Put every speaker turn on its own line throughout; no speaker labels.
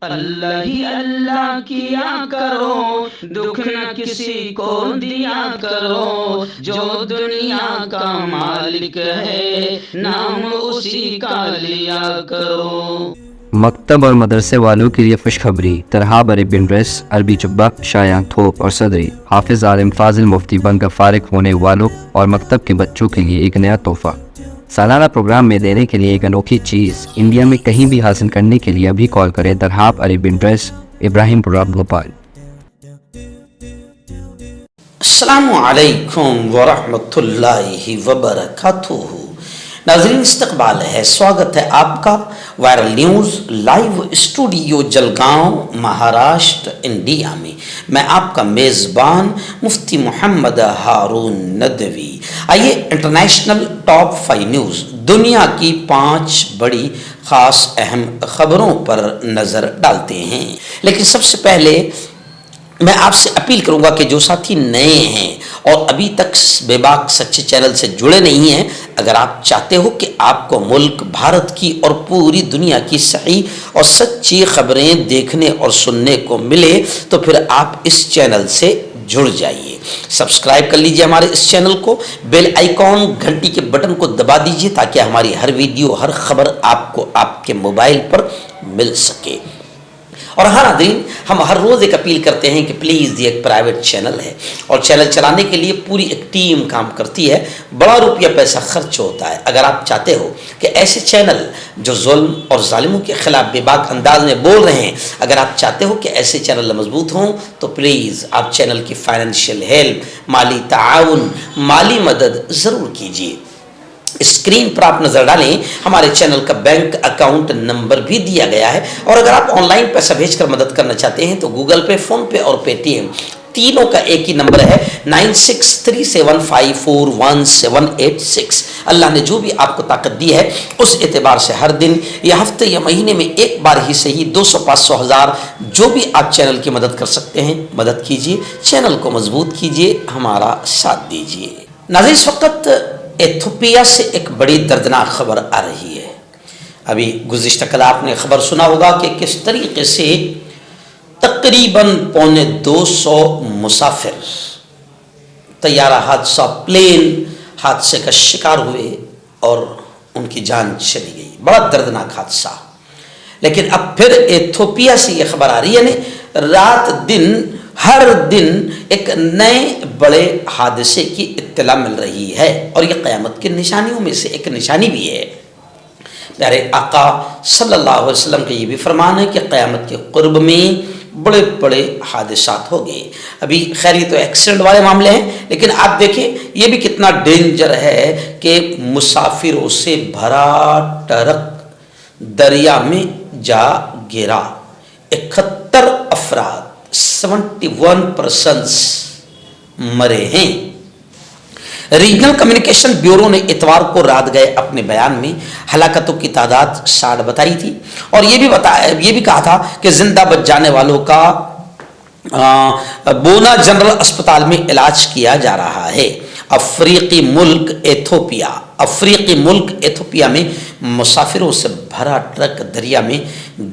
اللہ ہی اللہ کیا کرو، دکھ نہ کسی کو دیا کرو، جو دنیا کا مالک ہے نام اسی کا لیا کرو۔
مکتب اور مدرسے والوں کے لیے خوشخبری، ترحاب عربی ڈریس، عربی جبہ، شایان تھوپ اور صدری، حافظ عالم فاضل مفتی بن کر فارغ ہونے والوں اور مکتب کے بچوں کے لیے ایک نیا تحفہ۔ سالانہ پروگرام میں دینے کے لیے ایک انوکھی چیز انڈیا میں کہیں بھی حاصل کرنے کے لیے ابھی کال کریں ترحاب عربی ڈریس، ابراہیم پورہ، بھوپال۔
السلام علیکم ورحمۃ اللہ وبرکاتہ۔ ناظرین استقبال ہے، سواگت ہے آپ کا viral news live studio Jalgaon Maharashtra India میں۔ میں آپ کا میزبان مفتی محمد ہارون ندوی۔ آئیے انٹرنیشنل ٹاپ 5 نیوز، دنیا کی 5 بڑی خاص اہم خبروں پر نظر ڈالتے ہیں۔ لیکن سب سے پہلے میں آپ سے اپیل کروں گا کہ جو ساتھی نئے ہیں اور ابھی تک بے باک سچے چینل سے جڑے نہیں ہیں، اگر آپ چاہتے ہو کہ آپ کو ملک بھارت کی اور پوری دنیا کی صحیح اور سچی خبریں دیکھنے اور سننے کو ملے تو پھر آپ اس چینل سے جڑ جائیے۔ سبسکرائب کر لیجئے ہمارے اس چینل کو، بیل آئیکن گھنٹی کے بٹن کو دبا دیجئے تاکہ ہماری ہر ویڈیو، ہر خبر آپ کو آپ کے موبائل پر مل سکے۔ اور ہاں ناظرین، ہم ہر روز ایک اپیل کرتے ہیں کہ پلیز یہ ایک پرائیویٹ چینل ہے اور چینل چلانے کے لیے پوری ایک ٹیم کام کرتی ہے، بڑا روپیہ پیسہ خرچ ہوتا ہے۔ اگر آپ چاہتے ہو کہ ایسے چینل جو ظلم اور ظالموں کے خلاف بے باک انداز میں بول رہے ہیں، اگر آپ چاہتے ہو کہ ایسے چینل مضبوط ہوں تو پلیز آپ چینل کی فائنینشیل ہیلپ، مالی تعاون، مالی مدد ضرور کیجیے۔ اسکرین پر آپ نظر ڈالیں، ہمارے چینل کا بینک اکاؤنٹ نمبر بھی دیا گیا ہے، اور اگر آپ آن لائن پیسہ بھیج کر مدد کرنا چاہتے ہیں تو گوگل پے، فون پے اور پے ٹی ایم تینوں کا ایک ہی نمبر ہے 9637541786۔ اللہ نے جو بھی آپ کو طاقت دی ہے اس اعتبار سے ہر دن یا ہفتے یا مہینے میں ایک بار ہی صحیح 200، 500، 1000 جو بھی آپ چینل کی مدد کر سکتے ہیں مدد کیجیے، چینل کو مضبوط کیجیے، ہمارا ساتھ دیجیے۔ ناظرین، اس وقت ایتھوپیا سے ایک بڑی دردناک خبر آ رہی ہے۔ ابھی گزشتہ کل آپ نے خبر سنا ہوگا کہ کس طریقے سے تقریباً 250 مسافر طیارہ حادثہ، پلین حادثے کا شکار ہوئے اور ان کی جان چلی گئی۔ بڑا دردناک حادثہ۔ لیکن اب پھر ایتھوپیا سے یہ خبر آ رہی ہے، یعنی رات دن ہر دن ایک نئے بڑے حادثے کی اطلاع مل رہی ہے، اور یہ قیامت کی نشانیوں میں سے ایک نشانی بھی ہے۔ پیارے آقا صلی اللہ علیہ وسلم کا یہ بھی فرمان ہے کہ قیامت کے قرب میں بڑے بڑے حادثات ہو گئے۔ ابھی خیر یہ تو ایکسیڈنٹ والے معاملے ہیں، لیکن آپ دیکھیں یہ بھی کتنا ڈینجر ہے کہ مسافروں سے بھرا ٹرک دریا میں جا گرا، 71 افراد 71% مرے ہیں۔ ریجنل کمیونیکیشن بیورو نے اتوار کو رات گئے اپنے بیان میں ہلاکتوں کی تعداد 60 بتائی تھی، اور یہ بھی کہا تھا کہ زندہ بچ جانے والوں کا بونا جنرل اسپتال میں علاج کیا جا رہا ہے۔ افریقی ملک ایتھوپیا میں مسافروں سے بھرا ٹرک دریا میں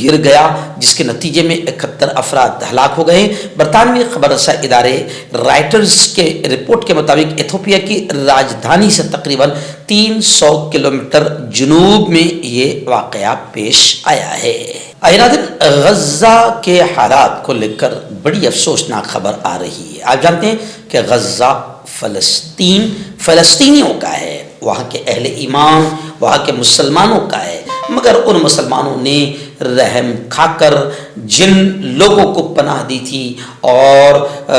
گر گیا، جس کے نتیجے میں 71 افراد ہلاک ہو گئے۔ برطانوی خبر رساں ادارے رائٹرز کے رپورٹ کے مطابق ایتھوپیا کی راجدھانی سے تقریباً 300 کلومیٹر جنوب میں یہ واقعہ پیش آیا ہے۔ غزہ کے حالات کو لے کر بڑی افسوسناک خبر آ رہی ہے۔ آپ جانتے ہیں کہ غزہ فلسطینیوں کا ہے، وہاں کے اہل ایمان، وہاں کے مسلمانوں کا ہے، مگر ان مسلمانوں نے رحم کھا کر جن لوگوں کو پناہ دی تھی اور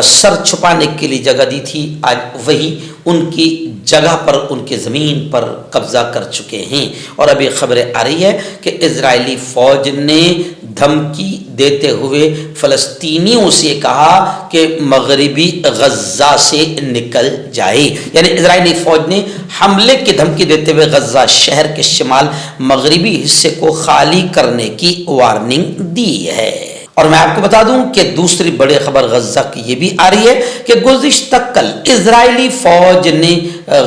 سر چھپانے کے لیے جگہ دی تھی، آج وہی ان کی جگہ پر، ان کی زمین پر قبضہ کر چکے ہیں۔ اور ابھی خبریں آ رہی ہے کہ اسرائیلی فوج نے دھمکی دیتے ہوئے فلسطینیوں سے کہا کہ مغربی غزہ سے نکل جائے، یعنی اسرائیلی فوج نے حملے کی دھمکی دیتے ہوئے غزہ شہر کے شمال مغربی حصے کو خالی کرنے کی وارننگ دی ہے۔ اور میں آپ کو بتا دوں کہ دوسری بڑی خبر غزہ کی یہ بھی آ رہی ہے کہ گزشتہ کل اسرائیلی فوج نے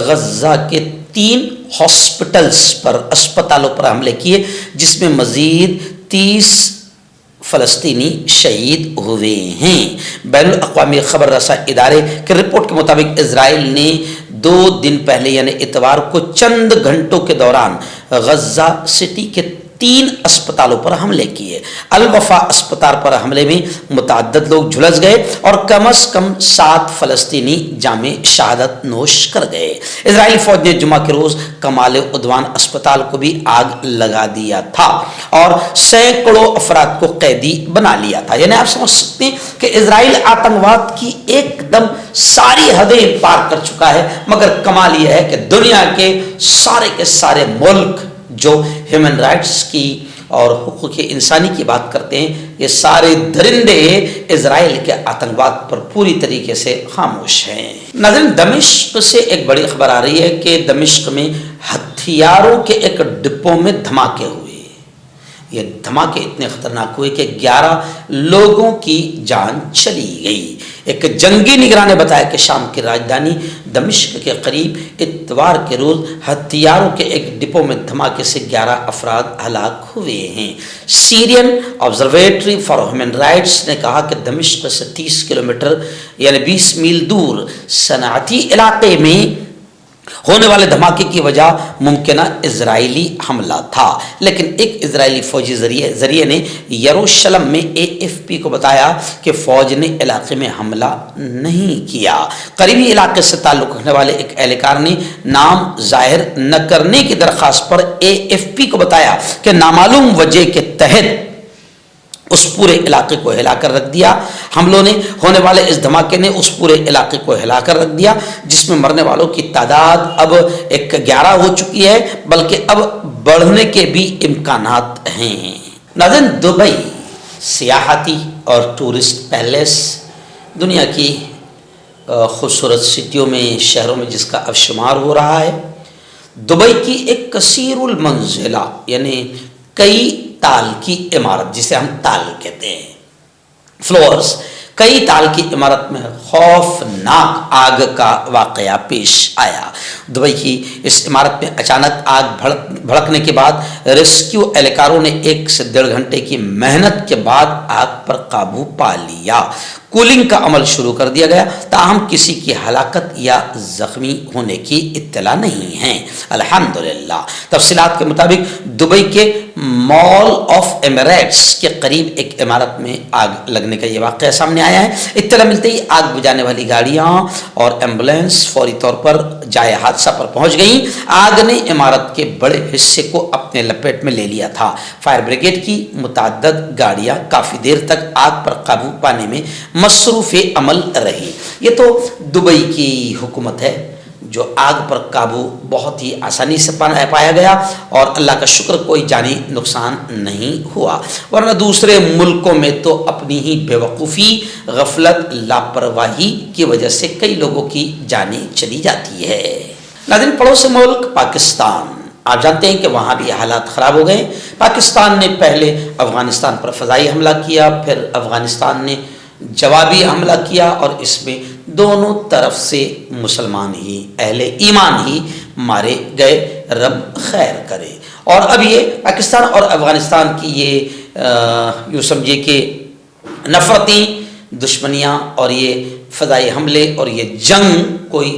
غزہ کے 3 ہاسپٹلوں پر حملے کیے، جس میں مزید 30 फलस्तीनी शहीद हुए हैं। बैनुल अक़वामी खबर रसा इदारे के रिपोर्ट के मुताबिक इजराइल ने 2 दिन पहले यानी इतवार को चंद घंटों के दौरान गजा सिटी के 3 अस्पतालों पर हमले किए। अल वफा अस्पताल पर हमले में मुतअद्दिद लोग झुलस गए और कम से कम 7 फलस्तीनी जामे शहादत नोश कर गए। इजरायली फौज ने जुमा के रोज कमाल उद्वान अस्पताल को भी आग लगा दिया था और सैकड़ों अफराद को कैदी बना लिया था। यानी आप समझ सकते हैं कि इजराइल आतंकवाद की एकदम सारी हदें पार कर चुका है, मगर कमाल यह है कि दुनिया के सारे मुल्क जो ह्यूमन राइट्स की और हुकूक इंसानी की बात करते हैं, ये सारे दरिंदे इजराइल के आतंकवाद पर पूरी तरीके से खामोश हैं। नाज़रीन, दमिश्क से एक बड़ी खबर आ रही है कि दमिश्क में हथियारों के एक डिपो में धमाके हुए। ये धमाके इतने खतरनाक हुए कि 11 लोगों की जान चली गई। एक जंगी निगरान ने बताया कि शाम की राजधानी दमिश्क के करीब इतवार के रोज हथियारों के एक डिपो में धमाके से 11 अफराद हलाक हुए हैं। Syrian observatory for human rights ने कहा कि दमिश्क से 30 किलोमीटर यानी 20 मील दूर सनाती इलाके में होने वाले धमाके की वजह मुमकिना इजरायली हमला था, लेकिन एक इजरायली फौजी जरिए ने यरूशलेम में AFP को बताया कि फौज ने इलाके में हमला नहीं किया। करीबी इलाके से ताल्लुक़ रखने वाले एक एहलकार ने नाम जाहिर न करने की दरख्वास्त पर AFP को बताया कि नामालूम वजह के तहत उस पूरे इलाके को हिलाकर रख दिया। हमलों ने होने वाले इस धमाके ने उस पूरे इलाके को हिलाकर रख दिया, जिसमें मरने वालों की तादाद अब 11 हो चुकी है, बल्कि अब बढ़ने के भी इम्कानात हैं। नाज़रीन, दुबई सियाहती और टूरिस्ट पैलेस दुनिया की खूबसूरत सिटियों में, शहरों में जिसका अब शुमार हो रहा है। दुबई की एक कसीरुल मंजिला यानी कई ताल की इमारत, जिसे हम ताल कहते हैं, फ्लोर्स, कई ताल की इमारत में खौफनाक आग का वाकया पेश आया। दुबई की इस इमारत में अचानक आग भड़कने के बाद रेस्क्यू एहलकारों ने 1 से 1.5 घंटे की मेहनत के बाद आग पर काबू पा लिया। कूलिंग का अमल शुरू कर दिया गया, ताहम किसी की हलाकत या जख्मी होने की इत्तला नहीं है, अल्हम्दुलिल्लाह। तफसीलात के मुताबिक दुबई के मॉल ऑफ एमिरेट्स के करीब एक इमारत में आग लगने का ये वाक़या सामने आया है। इत्तला मिलते ही आग बुझाने वाली गाड़ियाँ और एम्बुलेंस फौरी तौर पर जाए हादसा पर पहुंच गई। आग ने इमारत के बड़े हिस्से को अपने लपेट में ले लिया था। फायर ब्रिगेड की मुतअद्दिद गाड़ियाँ काफ़ी देर तक आग पर काबू पाने में मसरूफ़ अमल रही। ये तो दुबई की हुकूमत है जो आग पर काबू बहुत ही आसानी से पाया गया और अल्लाह का शुक्र कोई जानी नुकसान नहीं हुआ, वरना दूसरे मुल्कों में तो अपनी ही बेवकूफ़ी, गफलत, लापरवाही की वजह से कई लोगों की जानें चली जाती है। नाज़रीन, पड़ोसी मुल्क पाकिस्तान, आप जानते हैं कि वहाँ भी हालात ख़राब हो गए। पाकिस्तान ने पहले अफ़गानिस्तान पर फ़ज़ाई हमला किया, फिर अफ़गानिस्तान ने जवाबी हमला किया और इसमें दोनों तरफ से मुसलमान ही, अहले ईमान ही मारे गए, रब खैर करे। और अब ये पाकिस्तान और अफ़गानिस्तान की ये यूँ समझिए कि नफ़रती दुश्मनियाँ और ये फ़ज़ाई हमले और ये जंग कोई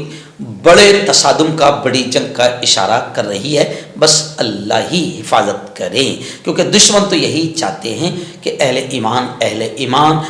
बड़े तसादुम का, बड़ी जंग का इशारा कर रही है। बस अल्लाह ही हिफाजत करें, क्योंकि दुश्मन तो यही चाहते हैं कि अहले ईमान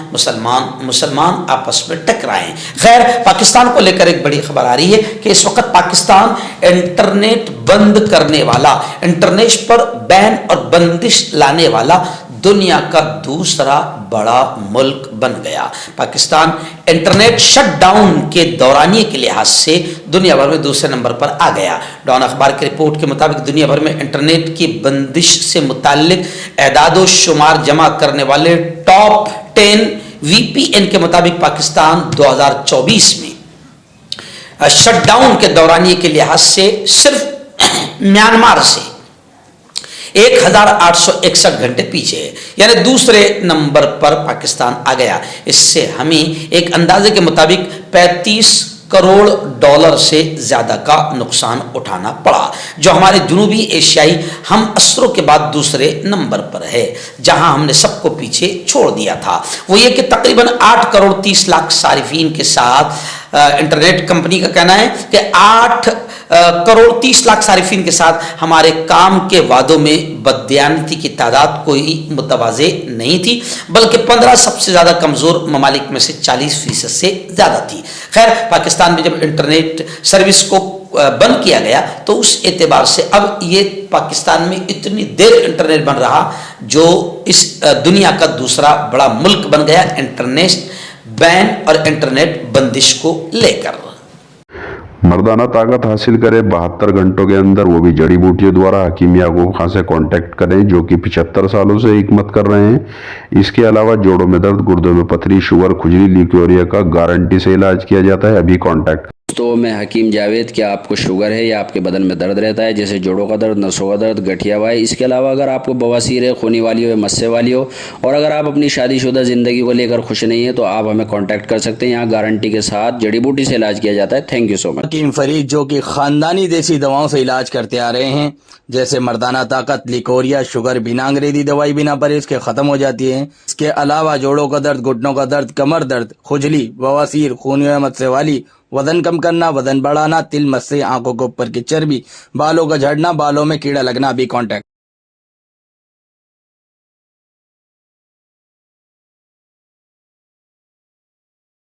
मुसलमान आपस में टकराएं। खैर, पाकिस्तान को लेकर एक बड़ी खबर आ रही है कि इस वक्त पाकिस्तान इंटरनेट बंद करने वाला, इंटरनेट पर बैन और बंदिश लाने वाला दुनिया का दूसरा बड़ा मुल्क बन गया। पाकिस्तान इंटरनेट शटडाउन के दौरानिए के लिहाज से दुनिया भर में दूसरे नंबर पर आ गया। डॉन अखबार की रिपोर्ट के मुताबिक दुनिया भर में इंटरनेट की बंदिश से मुताल्लिक एदादो शुमार जमा करने वाले टॉप 10 VPN के मुताबिक पाकिस्तान 2024 में शटडाउन के दौरानिए के लिहाज से सिर्फ म्यांमार से 1861 घंटे पीछे है, यानी दूसरे नंबर पर पाकिस्तान आ गया। इससे हमें एक अंदाजे के मुताबिक 35 करोड़ डॉलर से ज़्यादा का नुकसान उठाना पड़ा, जो हमारे जनूबी एशियाई हम असरों के बाद दूसरे नंबर पर है, जहां हमने सबको पीछे छोड़ दिया था। वो ये कि तकरीबन 8 करोड़ 30 लाख सारिफीन के साथ इंटरनेट कंपनी का कहना है कि 8 करोड़ 30 लाख सारिफीन के साथ हमारे काम के वादों में बददियानती की तादाद कोई मुतवाज़े नहीं थी, बल्कि 15 सबसे ज़्यादा कमज़ोर ममालिक में से 40% से ज़्यादा थी। खैर, पाकिस्तान में जब इंटरनेट सर्विस को बंद किया गया तो उस एतबार से अब ये पाकिस्तान में इतनी देर इंटरनेट बन रहा, जो इस दुनिया का दूसरा बड़ा मुल्क बन गया इंटरनेट बैन और इंटरनेट बंदिश को लेकर।
मर्दाना ताकत हासिल करे 72 घंटों के अंदर, वो भी जड़ी बूटियों द्वारा। हकीम याकूब खान से कांटेक्ट करें, जो कि 75 सालों से हिकमत कर रहे हैं। इसके अलावा जोड़ों में दर्द, गुर्दों में पथरी, शुगर, खुजली, ल्यूकोरिया का गारंटी से इलाज किया जाता है। अभी कांटेक्ट।
तो मैं हकीम जावेद, क्या आपको शुगर है या आपके बदन में दर्द रहता है, जैसे जोड़ों का दर्द, नसों का दर्द, गठिया वाई? इसके अलावा अगर आपको बवासीर है, खूनी वाली हो या मस्से वाली हो, और अगर आप अपनी शादीशुदा ज़िंदगी को लेकर खुश नहीं है, तो आप हमें कांटेक्ट कर सकते हैं। यहाँ गारंटी के साथ जड़ी बूटी से इलाज किया जाता है। Thank you so much.
Hakeem Farid, जो कि ख़ानदानी देसी दवाओं से इलाज करते आ रहे हैं, जैसे मर्दाना ताकत, लिकोरिया, शुगर, बिना अंग्रेजी दवाई, बिना परहेज के ख़त्म हो जाती है। इसके अलावा जोड़ों का दर्द, घुटनों का दर्द, कमर दर्द, खुजली, बवासीर, खूनी या मस्से वाली, वजन कम करना, वजन बढ़ाना, तिल, मस्से, आंखों के ऊपर की चर्बी, बालों का झड़ना, बालों में कीड़ा लगना, भी कांटेक्ट।